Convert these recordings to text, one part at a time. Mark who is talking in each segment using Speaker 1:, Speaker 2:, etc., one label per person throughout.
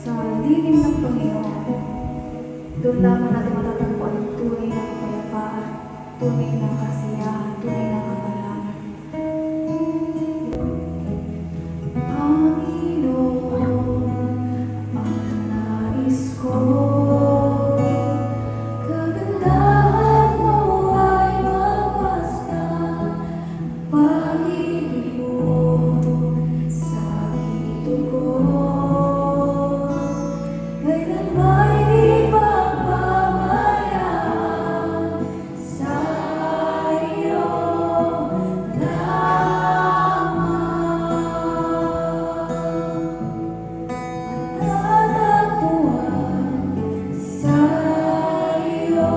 Speaker 1: Sa lilim ng Panginoon, doon lamang natin matatagpuan ang tunay na kapayapaan, tunay na kasiyahan, tunay na kagalakan. Panginoon, ang nais ko, kagandahan mo ay mapasdan, pag-ibig mo sa hito ko. Kailanman di papabayaan sa iyo lamang. Matatagpuan sa iyo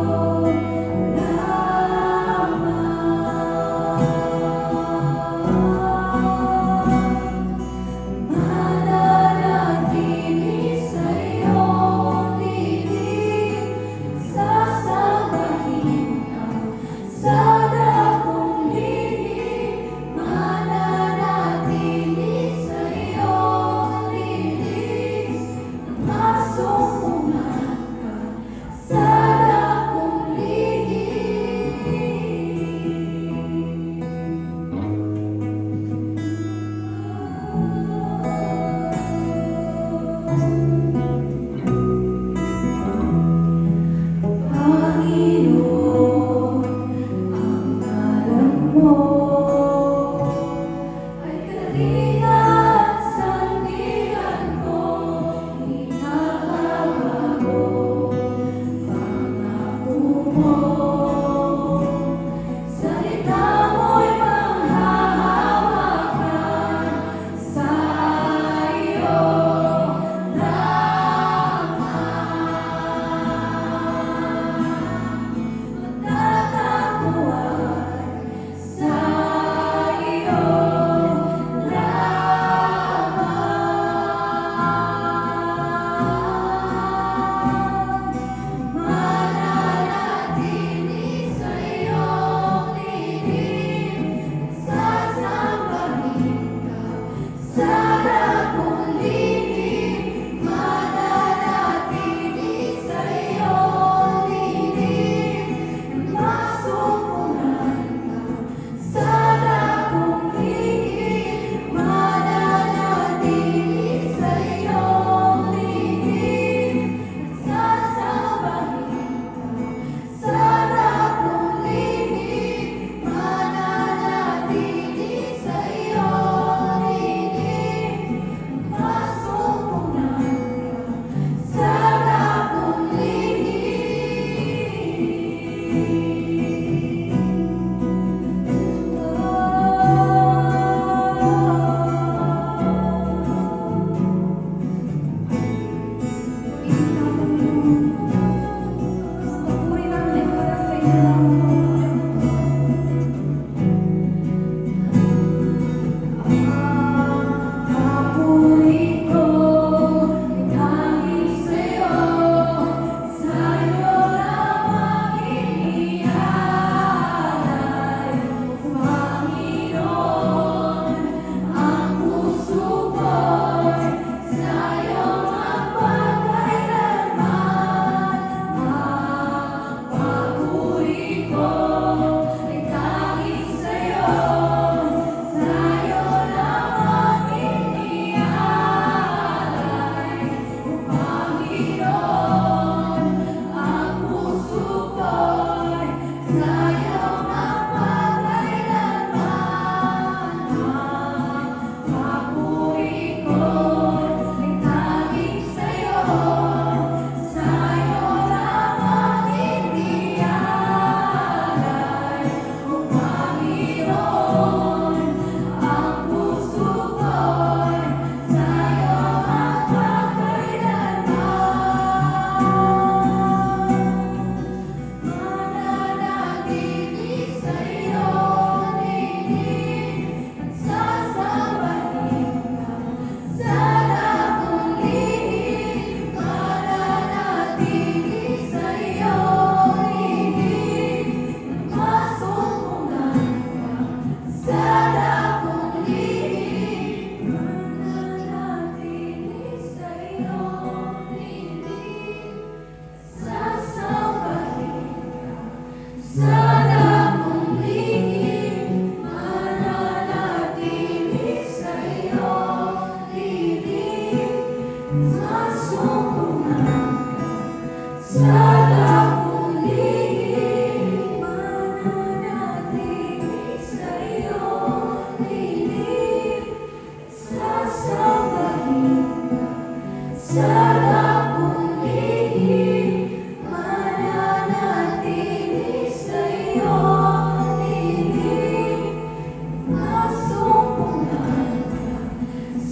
Speaker 1: lamang. Mananatili sa iyong dilim, sasambahin ka sa dakong lihim. Mananatili sa iyong dilim, masumpungan ka sa dakong Panginoon, ang ngalan mo ay kalinga at sandigan ko, inabago pangako mo. Salita mo'y panghahawakan sa iyo lamang.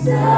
Speaker 1: Sa